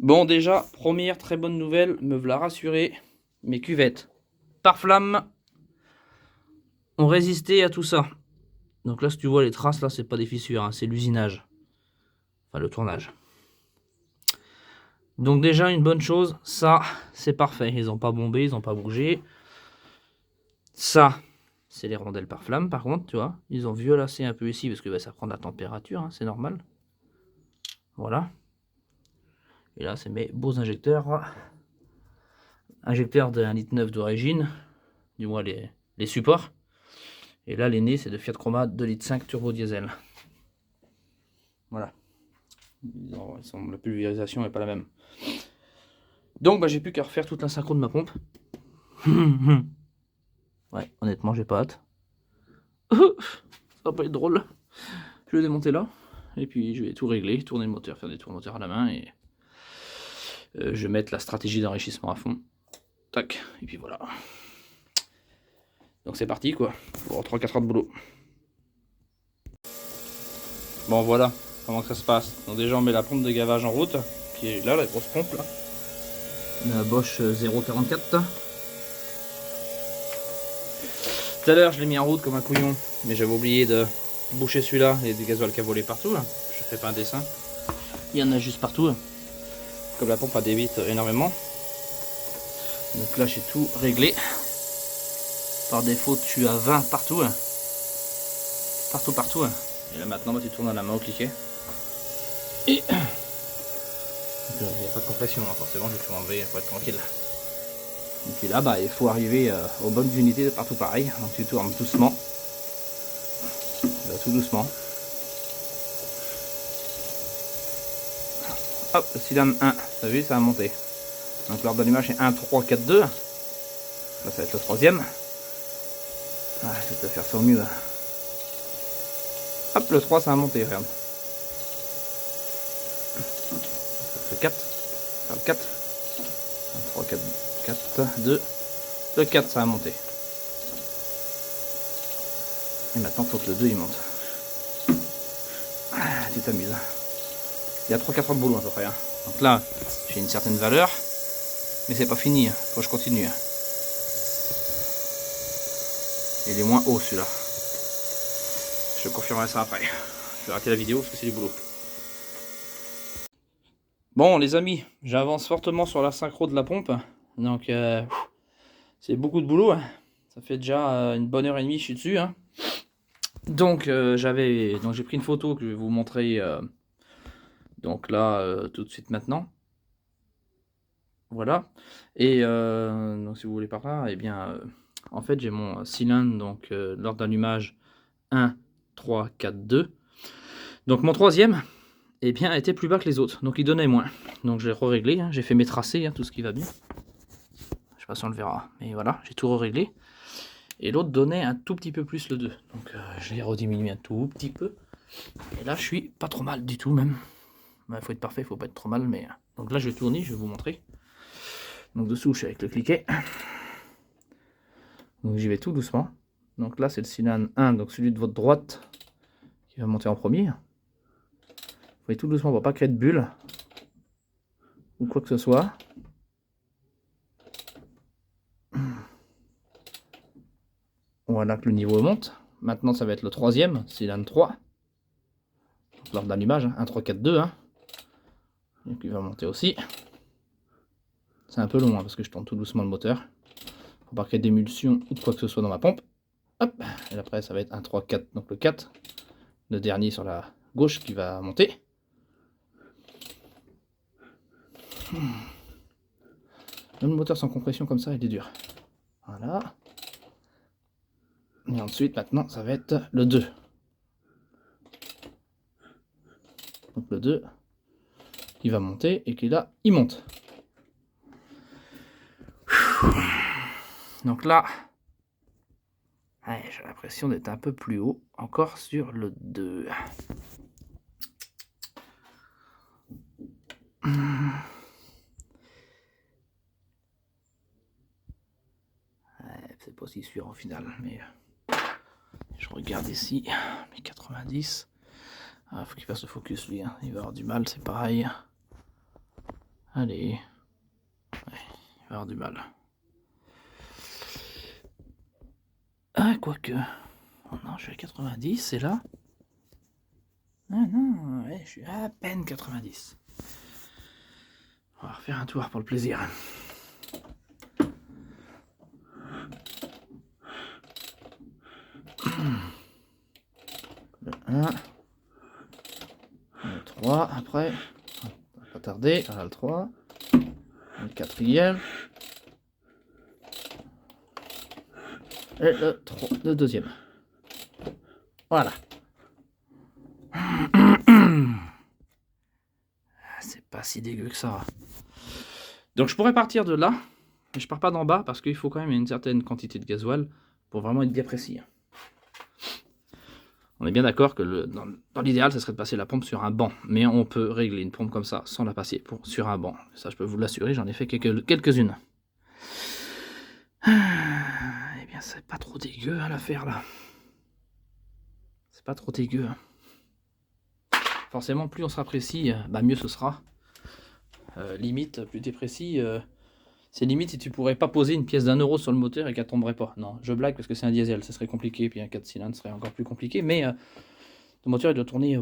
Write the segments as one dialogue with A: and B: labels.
A: Bon, déjà, première très bonne nouvelle, me voilà rassuré, mes cuvettes par flamme ont résisté à tout ça. Donc là, si tu vois les traces, là, c'est pas des fissures, hein, c'est l'usinage. Enfin, le tournage. Donc déjà, une bonne chose, ça, c'est parfait. Ils n'ont pas bombé, ils n'ont pas bougé. Ça, c'est les rondelles par flamme, par contre, tu vois. Ils ont violacé un peu ici, parce que bah, ça prend de la température, hein, c'est normal. Voilà. Et là, c'est mes beaux injecteurs. Injecteurs de 1,9 litre d'origine, du moins les supports. Et là, les nez, c'est de Fiat Chroma 2,5 litres turbo diesel. Voilà. La pulvérisation n'est pas la même. Donc, bah, j'ai plus qu'à refaire toute la synchro de ma pompe. Ouais, honnêtement, j'ai pas hâte. Ça va pas être drôle. Je vais démonter là. Et puis, je vais tout régler, tourner le moteur, faire des tours moteur à la main. Et je vais mettre la stratégie d'enrichissement à fond. Tac. Et puis voilà. Donc, c'est parti, quoi. Pour 3-4 heures de boulot. Bon, voilà comment ça se passe. Donc déjà on met la pompe de gavage en route, qui est là, la grosse pompe là. La Bosch 044. Tout à l'heure je l'ai mis en route comme un couillon, mais j'avais oublié de boucher celui-là et des gasoils qui a volé partout. Là. Je fais pas un dessin. Il y en a juste partout. Comme la pompe a débite énormément. Donc là j'ai tout réglé. Par défaut tu suis à 20 partout. Partout. Et là maintenant bah, tu tournes à la main au cliquet. Et il n'y a pas de compression, hein. Forcément je vais tout enlever pour être tranquille. Et puis là bah, il faut arriver aux bonnes unités de partout pareil. Donc tu tournes doucement. Là, tout doucement. Hop, le cylindre 1, t'as vu ça a monté. Donc l'ordre d'allumage est 1, 3, 4, 2. Là ça va être le troisième. Ah, je vais te faire ça au mieux. Hop, le 3 ça a monté, regarde. Le 4, le 4, 1, 3, 4, 4, 2, le 4 ça a monté. Et maintenant il faut que le 2 il monte. Ah, tu t'amuses. Il y a 3-4 heures de boulot à peu près. Hein. Donc là, j'ai une certaine valeur, mais c'est pas fini, faut que je continue. Il est moins haut celui-là. Je te confirmerai ça après. Je vais arrêter la vidéo parce que c'est du boulot. Bon les amis, j'avance fortement sur la synchro de la pompe. Donc c'est beaucoup de boulot. Hein. Ça fait déjà une bonne heure et demie je suis dessus. Hein. Donc j'ai pris une photo que je vais vous montrer donc là tout de suite maintenant. Voilà. Et donc si vous voulez par là, eh bien en fait j'ai mon cylindre donc l'ordre d'allumage 1, 3, 4, 2. Donc mon troisième eh bien, était plus bas que les autres, donc il donnait moins. Donc je l'ai réglé, hein. J'ai fait mes tracés, hein, tout ce qui va bien. Je sais pas si on le verra, mais voilà, j'ai tout réglé. Et l'autre donnait un tout petit peu plus le 2. Donc je l'ai rediminué un tout petit peu. Et là je suis pas trop mal du tout même. Il faut être parfait, il faut pas être trop mal, mais... Donc là je vais tourner, je vais vous montrer. Donc dessous je suis avec le cliquet. Donc j'y vais tout doucement. Donc là c'est le cylindre 1, donc celui de votre droite qui va monter en premier. Vous voyez tout doucement pour pas créer de bulle ou quoi que ce soit. Voilà que le niveau monte. Maintenant ça va être le troisième, cylindre 3. L'ordre d'allumage, 1, 3, 4, 2. Hein. Et puis il va monter aussi. C'est un peu long hein, parce que je tourne tout doucement le moteur. Pour pas créer d'émulsion ou de quoi que ce soit dans ma pompe. Hop. Et après ça va être 1, 3, 4. Donc le 4. Le dernier sur la gauche qui va monter. Même le moteur sans compression comme ça, il est dur. Voilà. Et ensuite, maintenant, ça va être le 2. Donc le 2, il va monter et qui là, il monte. Donc là, ouais, j'ai l'impression d'être un peu plus haut encore sur le 2. C'est pas si sûr au final, mais je regarde ici, mes 90. Ah, faut qu'il fasse le focus lui, hein. Il va avoir du mal, c'est pareil. Allez. Ouais, il va avoir du mal. Ah, quoique. Oh non, je suis à 90, c'est là. Ah non, ouais, je suis à peine 90. On va refaire un tour pour le plaisir. Le 1. Le 3 après. On va pas tarder. Voilà le 3. Le 4e. Et le 2e. Voilà. C'est pas si dégueu que ça. Donc je pourrais partir de là, mais je pars pas d'en bas parce qu'il faut quand même une certaine quantité de gasoil pour vraiment être bien précis. On est bien d'accord que dans l'idéal, ce serait de passer la pompe sur un banc, mais on peut régler une pompe comme ça sans la passer sur un banc. Ça, je peux vous l'assurer, j'en ai fait quelques-unes. Eh bien, c'est pas trop dégueu à l'affaire là. C'est pas trop dégueu. Forcément, plus on sera précis, mieux ce sera. Limite, plus t'es précis, c'est limite si tu pourrais pas poser une pièce d'1 € sur le moteur et qu'elle tomberait pas. Non, je blague parce que c'est un diesel, ça serait compliqué, puis un 4 cylindres serait encore plus compliqué, mais le moteur il doit tourner, il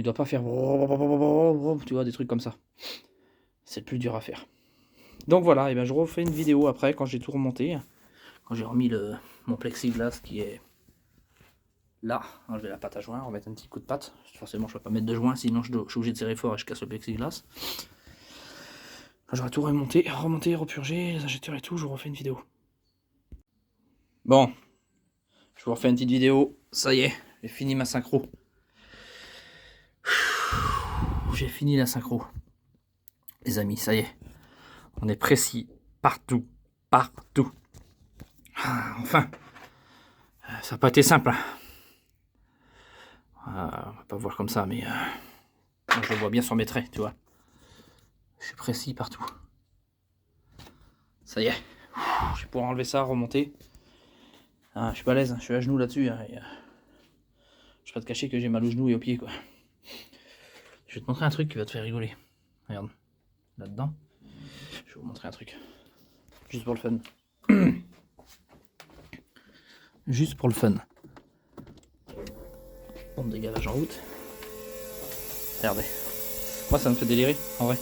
A: doit pas faire, tu vois, des trucs comme ça. C'est le plus dur à faire. Donc voilà, et ben je refais une vidéo après quand j'ai tout remonté, quand j'ai remis mon plexiglas qui est là, enlever la pâte à joint, remettre un petit coup de pâte. Forcément, je ne peux pas mettre de joint, sinon je suis obligé de serrer fort et je casse le plexiglas. Quand j'aurai tout remonté, repurgé, les injecteurs et tout, je vous refais une vidéo. Bon, je vous refais une petite vidéo. Ça y est, j'ai fini ma synchro. J'ai fini la synchro. Les amis, ça y est. On est précis partout. Partout. Enfin, ça n'a pas été simple. On va pas voir comme ça, mais je le vois bien sur mes traits, tu vois. Je suis précis partout. Ça y est. Je vais pouvoir enlever ça, remonter. Je suis pas à l'aise, je suis à genoux là-dessus. Je vais pas te cacher que j'ai mal aux genoux et aux pieds, quoi. Je vais te montrer un truc qui va te faire rigoler. Regarde, là-dedans. Je vais vous montrer un truc. Juste pour le fun. Juste pour le fun. Pompe de gavage en route. Regardez. Moi, ça me fait délirer, en vrai.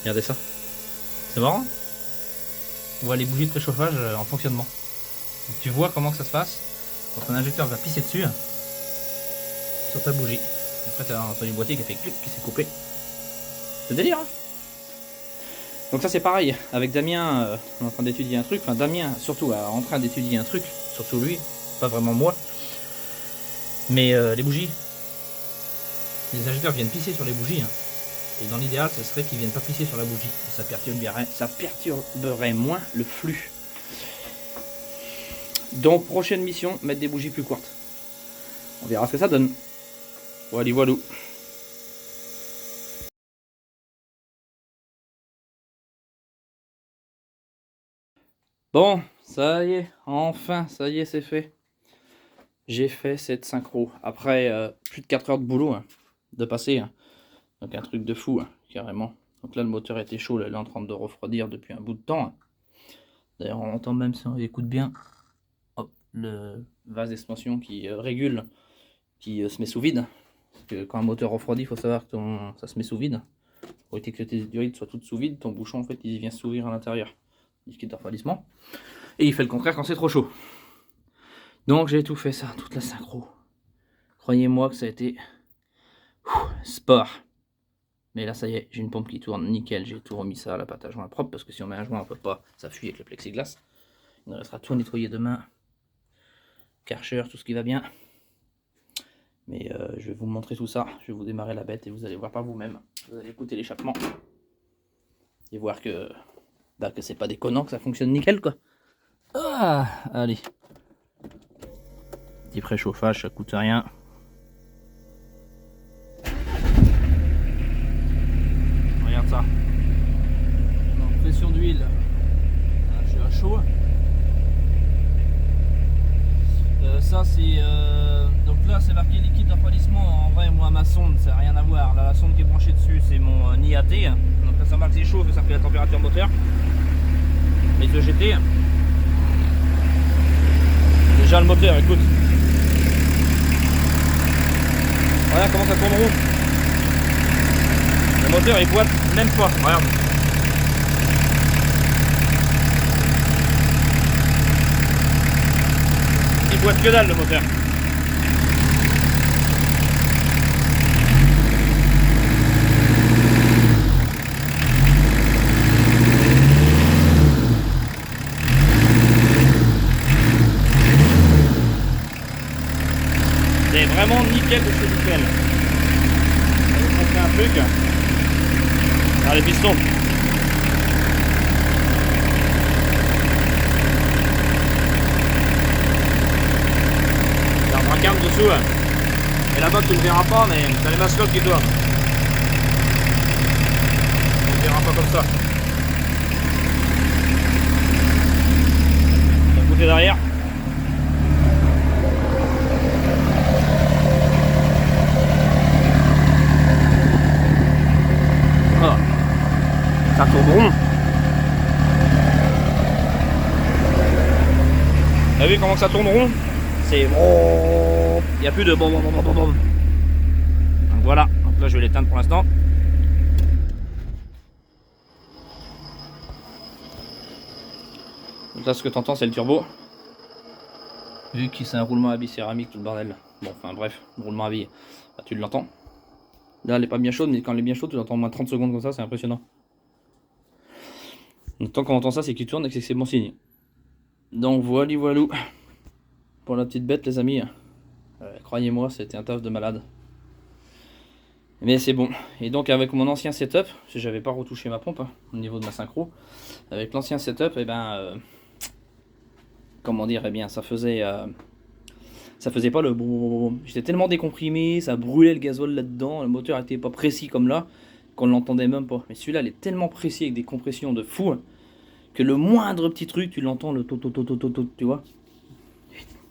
A: Regardez ça. C'est marrant. On voit les bougies de préchauffage en fonctionnement. Donc tu vois comment que ça se passe quand un injecteur va pisser dessus sur ta bougie. Et après tu as un boîtier boîtier qui a fait clic, qui s'est coupé. C'est délire, hein. Donc ça c'est pareil. Avec Damien, on est en train d'étudier un truc. Enfin Damien surtout en train d'étudier un truc. Surtout lui, pas vraiment moi. Mais les bougies, les injecteurs viennent pisser sur les bougies. Et dans l'idéal, ce serait qu'ils viennent pas pisser sur la bougie. Et ça perturberait moins le flux. Donc, prochaine mission, mettre des bougies plus courtes. On verra ce que ça donne. Voilà, voilà. Bon, ça y est, enfin, ça y est, c'est fait. J'ai fait cette synchro. Après plus de 4 heures de boulot, de passer. Donc un truc de fou, carrément. Donc là, le moteur était chaud, là, il est en train de refroidir depuis un bout de temps. D'ailleurs, on entend même si on écoute bien, hop, le vase d'expansion qui régule, qui se met sous vide. Parce que quand un moteur refroidit, il faut savoir que ça se met sous vide. Pour éviter que tes diodes soient toutes sous vide, ton bouchon, en fait, il vient s'ouvrir à l'intérieur. Liquide de refroidissement. Et il fait le contraire quand c'est trop chaud. Donc j'ai tout fait ça, toute la synchro. Croyez-moi que ça a été sport. Mais là ça y est, j'ai une pompe qui tourne nickel, j'ai tout remis ça à la pâte à joint propre, parce que si on met un joint on peut pas, ça fuit avec le plexiglas. Il nous restera tout nettoyer demain. Karcher, tout ce qui va bien. Mais je vais vous montrer tout ça, je vais vous démarrer la bête et vous allez voir par vous-même. Vous allez écouter l'échappement. Et voir que c'est pas déconnant, que ça fonctionne nickel quoi. Ah, allez. Petit préchauffage, ça coûte rien. Regarde ça. Donc, pression d'huile. Je suis à chaud. Ça c'est donc là c'est marqué liquide de refroidissement. En vrai moi ma sonde ça n'a rien à voir. Là la sonde qui est branchée dessus, c'est mon IAT. Donc là, ça marque c'est chaud, ça fait la température moteur. Les EGT. Déjà le moteur, écoute. Voilà comment ça tourne rond. Le moteur il boite même pas, regarde. Il boite que dalle le moteur. C'est vraiment nickel de chez nickel. Je vais vous montrer un truc. Regarde les pistons. Il y a un braquage dessous. Et là-bas tu ne le verras pas, mais t'as les mascottes qui tournent. On ne verra pas comme ça. Écoutez derrière. Voilà. Ça tourne rond. T'as vu comment ça tourne rond? C'est bon. Il n'y a plus de bon. Donc voilà. Donc là je vais l'éteindre pour l'instant. Donc là ce que tu entends c'est le turbo. Vu que c'est un roulement à billes céramique tout le bordel. Bon enfin bref, le roulement à billes, bah, tu l'entends. Là elle est pas bien chaude, mais quand elle est bien chaude tu l'entends au moins 30 secondes comme ça, c'est impressionnant. Donc tant qu'on entend ça c'est qu'il tourne et que c'est bon signe. Donc voilà pour la petite bête les amis. Croyez-moi c'était un taf de malade. Mais c'est bon. Et donc avec mon ancien setup, parce que j'avais pas retouché ma pompe au niveau de ma synchro, avec l'ancien setup, et comment dire, ça faisait pas le boum. J'étais tellement décomprimé, ça brûlait le gasoil là-dedans, le moteur était pas précis comme là, qu'on l'entendait même pas. Mais celui-là, il est tellement précis avec des compressions de fou, que le moindre petit truc, tu l'entends, le tot, tu vois.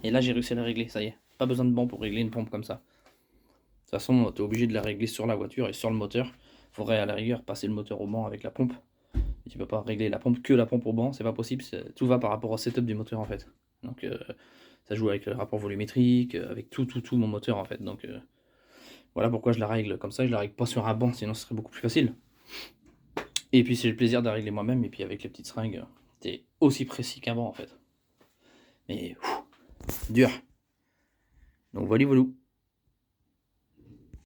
A: Et là, j'ai réussi à le régler, ça y est. Pas besoin de banc pour régler une pompe comme ça. De toute façon, tu es obligé de la régler sur la voiture et sur le moteur. Il faudrait à la rigueur passer le moteur au banc avec la pompe. Et tu peux pas régler la pompe que la pompe au banc, c'est pas possible. Tout va par rapport au setup du moteur en fait. Donc ça joue avec le rapport volumétrique, avec tout mon moteur en fait. Donc voilà pourquoi je la règle comme ça. Je la règle pas sur un banc, sinon ce serait beaucoup plus facile. Et puis c'est le plaisir de la régler moi-même. Et puis avec les petites seringues, c'est aussi précis qu'un banc en fait. Mais dur. Donc voilà.